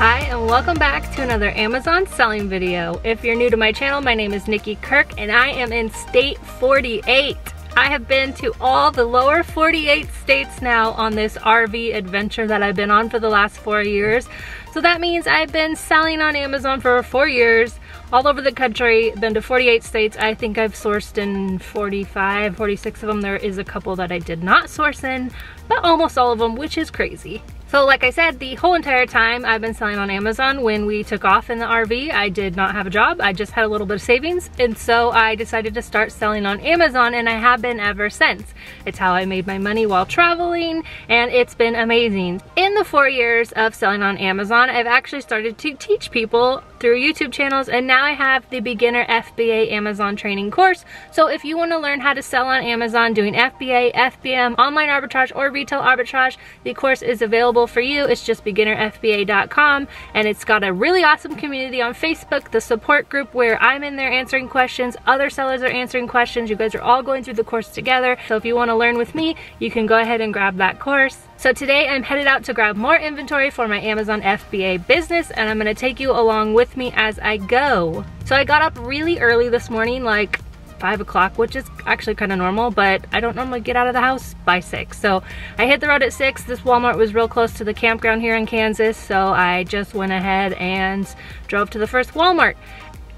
Hi and welcome back to another Amazon selling video. If you're new to my channel, my name is Nikki Kirk and I am in state 48. I have been to all the lower 48 states now on this RV adventure that I've been on for the last 4 years. So that means I've been selling on Amazon for 4 years, all over the country, been to 48 states. I think I've sourced in 45, 46 of them. There is a couple that I did not source in, but almost all of them, which is crazy. So like I said, the whole entire time I've been selling on Amazon. When we took off in the RV, I did not have a job. I just had a little bit of savings. And so I decided to start selling on Amazon, and I have been ever since. It's how I made my money while traveling, and it's been amazing. In the 4 years of selling on Amazon, I've actually started to teach people through YouTube channels, and now I have the beginner FBA Amazon training course. So if you want to learn how to sell on Amazon doing FBA, FBM, online arbitrage, or retail arbitrage, the course is available for you. It's just beginnerfba.com, and it's got a really awesome community on Facebook, the support group where I'm in there answering questions, other sellers are answering questions. You guys are all going through the course together. So if you want to learn with me, you can go ahead and grab that course. So today I'm headed out to grab more inventory for my Amazon FBA business, and I'm going to take you along with me as I go. So I got up really early this morning, like 5 o'clock, which is actually kind of normal, but I don't normally get out of the house by 6. So I hit the road at 6. This Walmart was real close to the campground here in Kansas, so I just went ahead and drove to the first Walmart.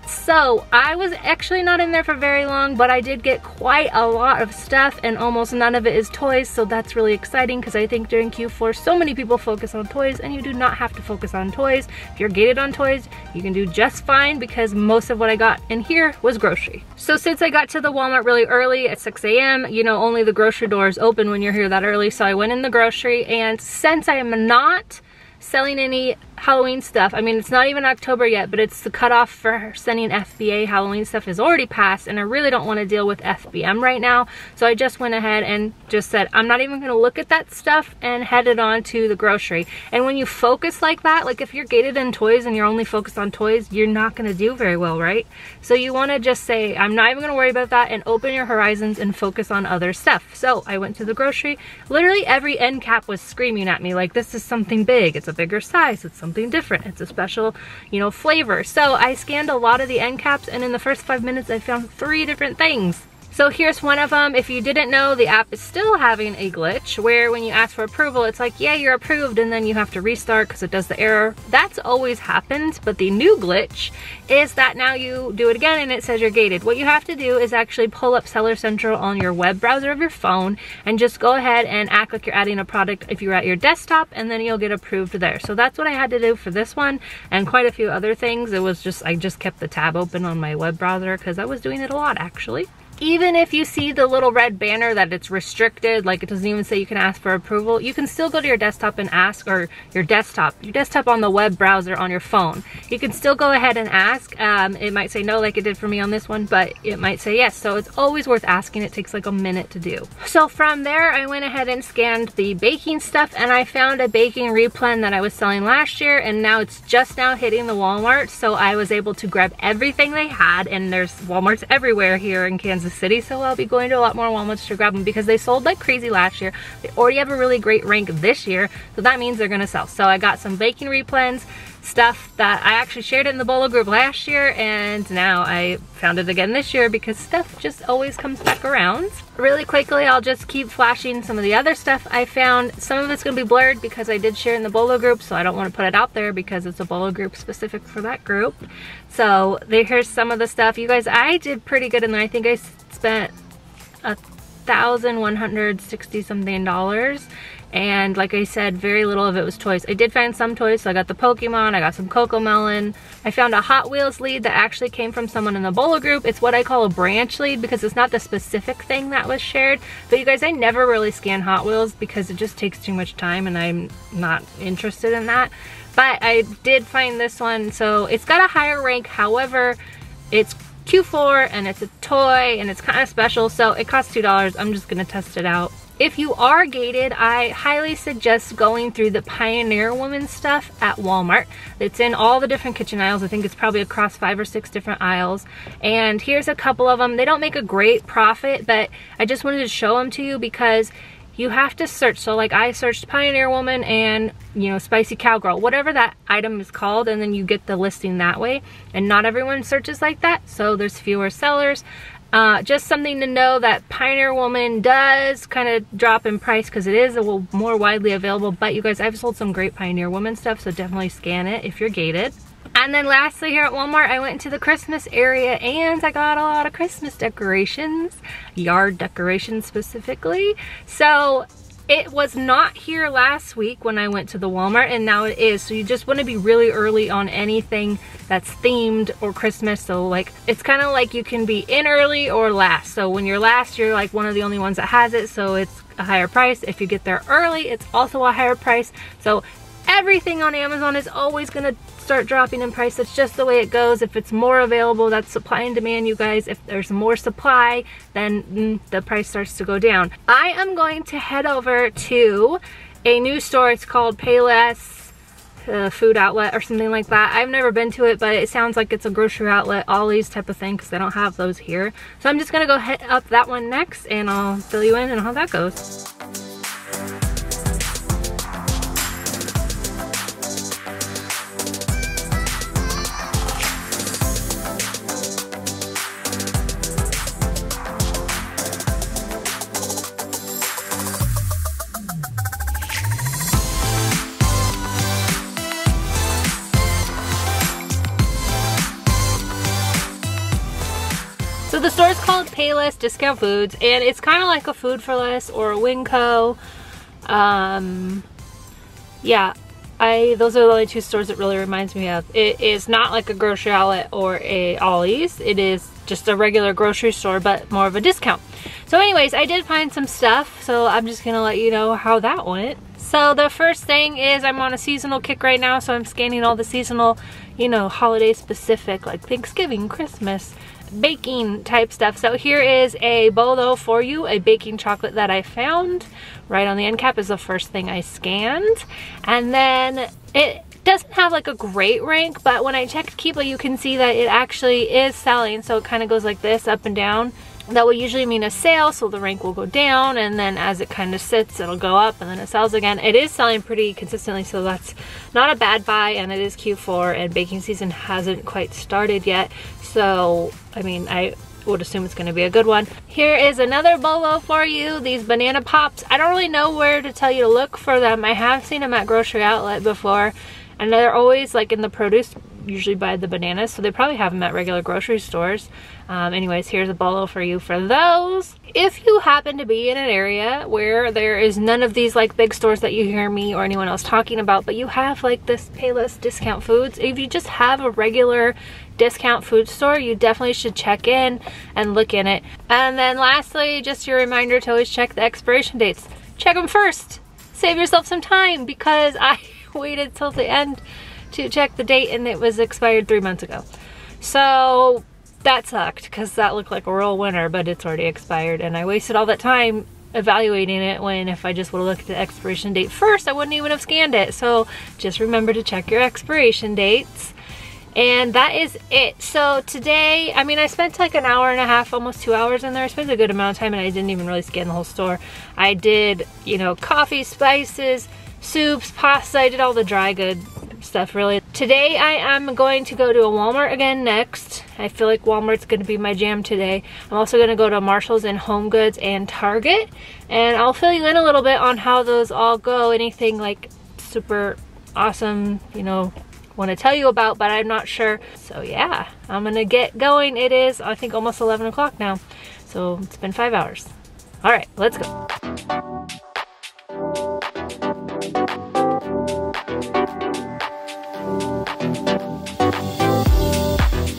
So I was actually not in there for very long, but I did get quite a lot of stuff, and almost none of it is toys, so that's really exciting because I think during Q4 so many people focus on toys, and you do not have to focus on toys. If you're gated on toys, you can do just fine because most of what I got in here was grocery. So since I got to the Walmart really early at 6 a.m., you know, only the grocery doors open when you're here that early, so I went in the grocery, and since I am not selling any Halloween stuff, I mean, it's not even October yet, but it's the cutoff for sending FBA Halloween stuff is already passed, and I really don't want to deal with FBM right now. So I just went ahead and just said, I'm not even going to look at that stuff, and headed on to the grocery. And when you focus like that, like if you're gated in toys and you're only focused on toys, you're not going to do very well, right? So you want to just say, I'm not even going to worry about that, and open your horizons and focus on other stuff. So I went to the grocery. Literally every end cap was screaming at me like, this is something big, it's a bigger size, it's something different, it's a special, you know, flavor. So I scanned a lot of the end caps, and in the first 5 minutes I found 3 different things. So here's one of them. If you didn't know, the app is still having a glitch where when you ask for approval, it's like, yeah, you're approved, and then you have to restart because it does the error. That's always happened, but the new glitch is that now you do it again and it says you're gated. What you have to do is actually pull up Seller Central on your web browser of your phone and just go ahead and act like you're adding a product if you're at your desktop, and then you'll get approved there. So that's what I had to do for this one and quite a few other things. It was just, I just kept the tab open on my web browser because I was doing it a lot actually. Even if you see the little red banner that it's restricted, like it doesn't even say you can ask for approval, you can still go to your desktop and ask, or your desktop on the web browser on your phone. You can still go ahead and ask. It might say no like it did for me on this one, but it might say yes. So it's always worth asking. It takes like a minute to do. So from there, I went ahead and scanned the baking stuff, and I found a baking replen that I was selling last year, and now it's just now hitting the Walmart. So I was able to grab everything they had, and there's Walmarts everywhere here in Kansas City, so I'll be going to a lot more Walmarts to grab them because they sold like crazy last year. They already have a really great rank this year, so that means they're gonna sell. So I got some baking replens, stuff that I actually shared it in the Bolo group last year, and now I found it again this year because stuff just always comes back around. Really quickly, I'll just keep flashing some of the other stuff I found. Some of it's gonna be blurred because I did share in the Bolo group, so I don't want to put it out there because it's a Bolo group specific for that group. So here's some of the stuff. You guys, I did pretty good in there. I think I spent $1,160 something, and like I said, very little of it was toys. I did find some toys, so I got the Pokemon, I got some Cocomelon. I found a Hot Wheels lead that actually came from someone in the Bolo group. It's what I call a branch lead because it's not the specific thing that was shared. But you guys, I never really scan Hot Wheels because it just takes too much time and I'm not interested in that. But I did find this one, so it's got a higher rank. However, it's Q4 and it's a toy and it's kind of special, so it costs $2. I'm just gonna test it out. If you are gated, I highly suggest going through the Pioneer Woman stuff at Walmart. It's in all the different kitchen aisles. I think it's probably across 5 or 6 different aisles. And here's a couple of them. They don't make a great profit, but I just wanted to show them to you because you have to search. So like I searched Pioneer Woman and, you know, Spicy Cowgirl, whatever that item is called, and then you get the listing that way. And not everyone searches like that, so there's fewer sellers. Just something to know that Pioneer Woman does kind of drop in price because it is a little more widely available. But you guys, I've sold some great Pioneer Woman stuff, so definitely scan it if you're gated. And then lastly, here at Walmart, I went into the Christmas area and I got a lot of Christmas decorations, yard decorations specifically. So it was not here last week when I went to the Walmart, and now it is. So you just want to be really early on anything that's themed or Christmas. So like, it's kind of like you can be in early or last. So when you're last, you're like one of the only ones that has it, so it's a higher price. If you get there early, it's also a higher price. So everything on Amazon is always gonna start dropping in price. That's just the way it goes. If it's more available, that's supply and demand, you guys. If there's more supply, then the price starts to go down. I am going to head over to a new store. It's called Payless food outlet or something like that. I've never been to it, but it sounds like it's a grocery outlet, Ollie's type of thing, because they don't have those here. So I'm just gonna go hit up that one next, and I'll fill you in on how that goes. So the store is called Payless Discount Foods, and it's kind of like a Food for Less or a Winco. Yeah, those are the only two stores it really reminds me of. It is not like a grocery outlet or a Ollie's. It is just a regular grocery store, but more of a discount. So anyways, I did find some stuff, so I'm just gonna let you know how that went. So the first thing is I'm on a seasonal kick right now, so I'm scanning all the seasonal, you know, holiday specific, like Thanksgiving, Christmas, baking type stuff. So here is a bolo for you, a baking chocolate that I found. Right on the end cap is the first thing I scanned. And then it doesn't have like a great rank, but when I checked Keepa, you can see that it actually is selling. So it kind of goes like this, up and down. That will usually mean a sale, so the rank will go down, and then as it kind of sits, it'll go up, and then it sells again. It is selling pretty consistently, so that's not a bad buy, and it is Q4, and baking season hasn't quite started yet. So, I mean, I would assume it's going to be a good one. Here is another bolo for you, these banana pops. I don't really know where to tell you to look for them. I have seen them at grocery outlet before, and they're always like in the produce, usually by the bananas, so they probably have them at regular grocery stores. Anyways, here's a bolo for you for those. If you happen to be in an area where there is none of these like big stores that you hear me or anyone else talking about, but you have like this Payless Discount Foods, if you just have a regular discount food store, you definitely should check in and look in it. And then lastly, just your reminder to always check the expiration dates. Check them first. Save yourself some time, because I waited till the end to check the date and it was expired 3 months ago. So that sucked, because that looked like a real winner, but it's already expired, and I wasted all that time evaluating it, when if I just would have looked at the expiration date first, I wouldn't even have scanned it. So just remember to check your expiration dates. And that is it. So today, I mean, I spent like an hour and a half, almost 2 hours in there. I spent a good amount of time, and I didn't even really scan the whole store. I did, you know, coffee, spices, soups, pasta. I did all the dry good stuff really. Today I am going to go to a Walmart again next. I feel like Walmart's going to be my jam today. I'm also going to go to Marshall's and Home Goods and Target, and I'll fill you in a little bit on how those all go. Anything like super awesome, you know, want to tell you about, but I'm not sure. So yeah, I'm gonna get going. It is, I think, almost 11 o'clock now, so it's been 5 hours. All right, let's go.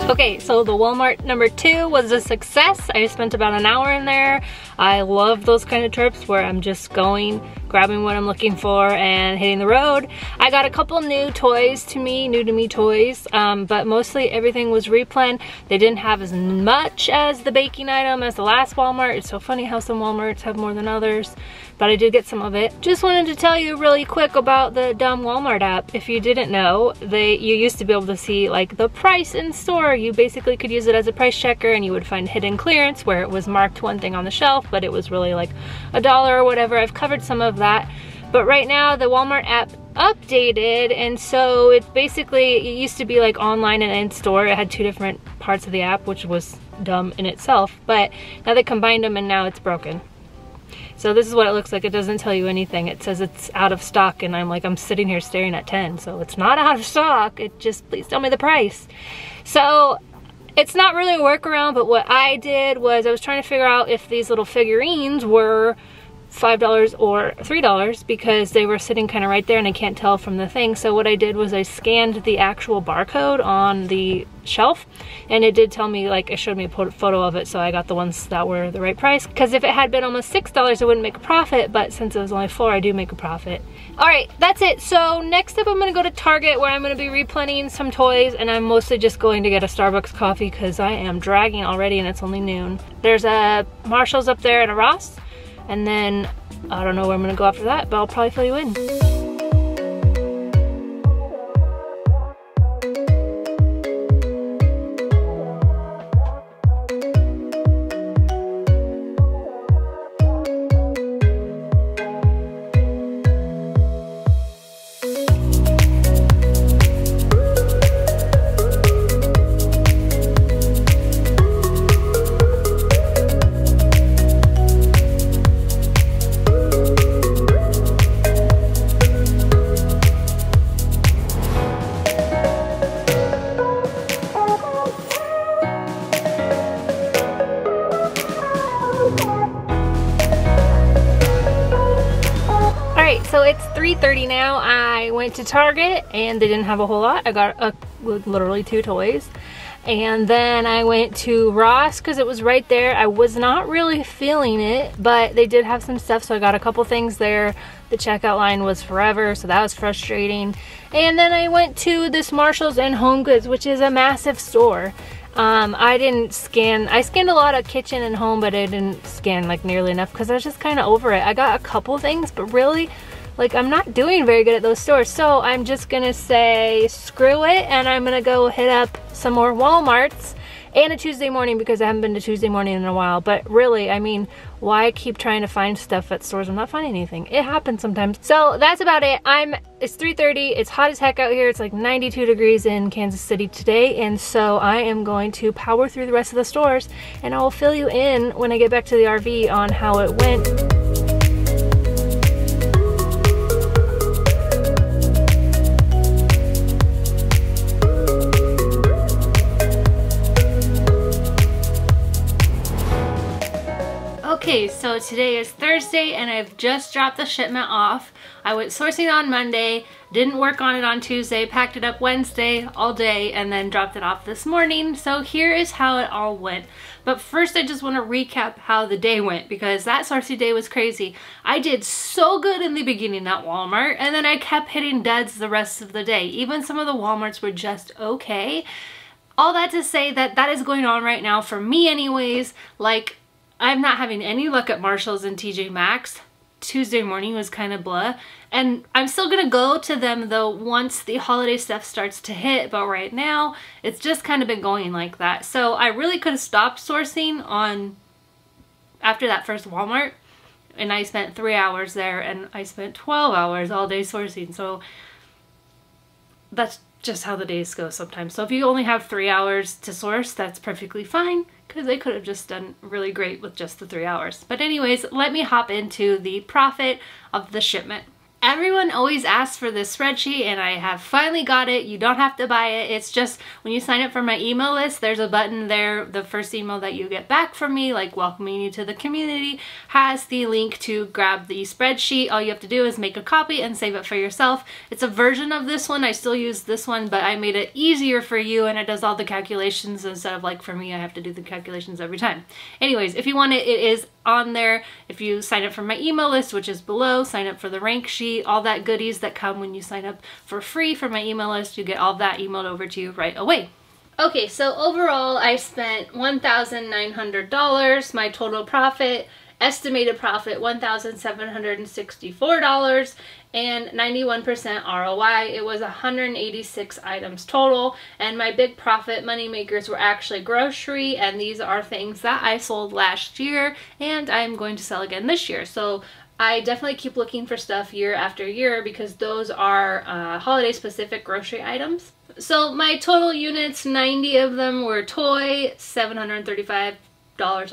Okay, so the Walmart number 2 was a success. I spent about an hour in there. I love those kind of trips where I'm just going, grabbing what I'm looking for, and hitting the road. I got a couple new toys to me, new to me toys, but mostly everything was replen. They didn't have as much as the baking item as the last Walmart. It's so funny how some Walmarts have more than others, but I did get some of it. Just wanted to tell you really quick about the dumb Walmart app. If you didn't know, you used to be able to see like the price in store. You basically could use it as a price checker, and you would find hidden clearance where it was marked one thing on the shelf but it was really like $1 or whatever. I've covered some of that. But right now the Walmart app updated, and so it's basically, it used to be like online and in store. It had two different parts of the app, which was dumb in itself, but now they combined them and now it's broken. So this is what it looks like. It doesn't tell you anything. It says it's out of stock, and I'm sitting here staring at 10, so it's not out of stock. It just, please tell me the price. So it's not really a workaround, but what I did was I was trying to figure out if these little figurines were $5 or $3 because they were sitting kind of right there and I can't tell from the thing. So what I did was I scanned the actual barcode on the shelf, and it did tell me, like, it showed me a photo of it, so I got the ones that were the right price, because if it had been almost $6 I wouldn't make a profit, but since it was only $4 I do make a profit. Alright, that's it. So next up I'm going to go to Target, where I'm going to be replenishing some toys, and I'm mostly just going to get a Starbucks coffee because I am dragging already and it's only noon. There's a Marshall's up there and a Ross. And then, I don't know where I'm gonna go after that, but I'll probably fill you in. So it's 3:30 now. I went to Target and they didn't have a whole lot. I got literally 2 toys. And then I went to Ross because it was right there. I was not really feeling it, but they did have some stuff, so I got a couple things there. The checkout line was forever, so that was frustrating. And then I went to this Marshalls and Home Goods, which is a massive store. I scanned a lot of kitchen and home, but I didn't scan like nearly enough because I was just kind of over it. I got a couple things, but really, like, I'm not doing very good at those stores. So I'm just gonna say screw it, and I'm gonna go hit up some more Walmarts and a Tuesday morning because I haven't been to Tuesday morning in a while. But really, I mean, why keep trying to find stuff at stores? I'm not finding anything. It happens sometimes. So that's about it. It's 3:30. It's hot as heck out here. It's like 92 degrees in Kansas City today. And so I am going to power through the rest of the stores, and I will fill you in when I get back to the RV on how it went. Okay, so today is Thursday and I've just dropped the shipment off. I went sourcing on Monday, didn't work on it on Tuesday, packed it up Wednesday all day, and then dropped it off this morning. So here is how it all went. But first I just want to recap how the day went, because that sourcing day was crazy. I did so good in the beginning at Walmart, and then I kept hitting duds the rest of the day. Even some of the Walmarts were just okay. All that to say that that is going on right now for me anyways. Like, I'm not having any luck at Marshalls and TJ Maxx. Tuesday morning was kind of blah. And I'm still gonna go to them though once the holiday stuff starts to hit, but right now it's just kind of been going like that. So I really could have stopped sourcing after that first Walmart, and I spent 3 hours there and I spent 12 hours all day sourcing. So that's just how the days go sometimes. So if you only have 3 hours to source, that's perfectly fine, because they could have just done really great with just the 3 hours. But anyways, let me hop into the profit of the shipment. Everyone always asks for this spreadsheet, and I have finally got it. You don't have to buy it. It's just when you sign up for my email list, there's a button there. The first email that you get back from me, like welcoming you to the community, has the link to grab the spreadsheet. All you have to do is make a copy and save it for yourself. It's a version of this one. I still use this one, but I made it easier for you, and it does all the calculations instead of, like, for me, I have to do the calculations every time. Anyways, if you want it, it is on there. If you sign up for my email list, which is below, sign up for the rank sheet, all that goodies that come when you sign up for free for my email list, you get all that emailed over to you right away. Okay, so overall I spent $1,900. My total profit estimated profit $1,764 and 91% ROI. It was 186 items total, and my big profit money makers were actually grocery, and these are things that I sold last year and I'm going to sell again this year. So I definitely keep looking for stuff year after year because those are holiday specific grocery items. So my total units, 90 of them were toy, $735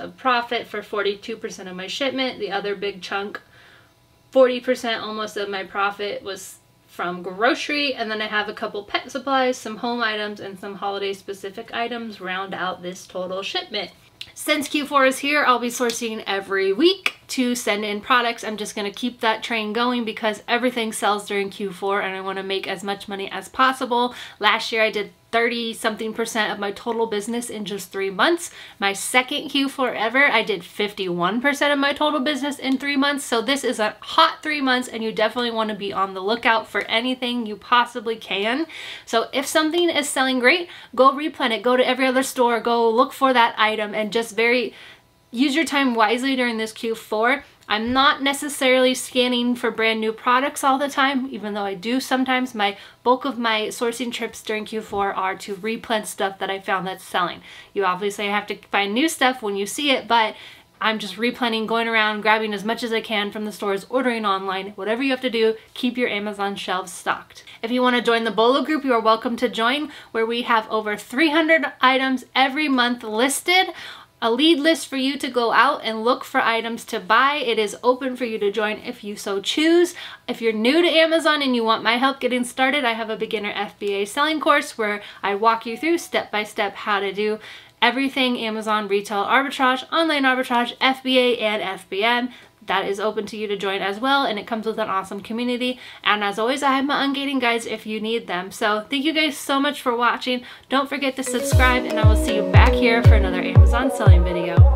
of profit for 42% of my shipment. The other big chunk, 40% almost of my profit, was from grocery, and then I have a couple pet supplies, some home items, and some holiday specific items round out this total shipment. Since Q4 is here, I'll be sourcing every week to send in products. I'm just going to keep that train going because everything sells during Q4 and I want to make as much money as possible. Last year I did 30-something% of my total business in just 3 months. My second Q4 ever, I did 51% of my total business in 3 months. So this is a hot 3 months and you definitely want to be on the lookout for anything you possibly can. So if something is selling great, go replen it, go to every other store, go look for that item, and just use your time wisely during this Q4. I'm not necessarily scanning for brand new products all the time, even though I do sometimes. My bulk of my sourcing trips during Q4 are to replen stuff that I found that's selling. You obviously have to find new stuff when you see it, but I'm just replenning, going around, grabbing as much as I can from the stores, ordering online. Whatever you have to do, keep your Amazon shelves stocked. If you want to join the Bolo group, you are welcome to join, where we have over 300 items every month listed. A lead list for you to go out and look for items to buy. It is open for you to join if you so choose. If you're new to Amazon and you want my help getting started, I have a beginner FBA selling course where I walk you through step by step how to do everything Amazon retail arbitrage, online arbitrage, FBA, and FBM. That is open to you to join as well, and it comes with an awesome community. And as always, I have my ungating guides if you need them. So thank you guys so much for watching. Don't forget to subscribe, and I will see you back here for another Amazon selling video.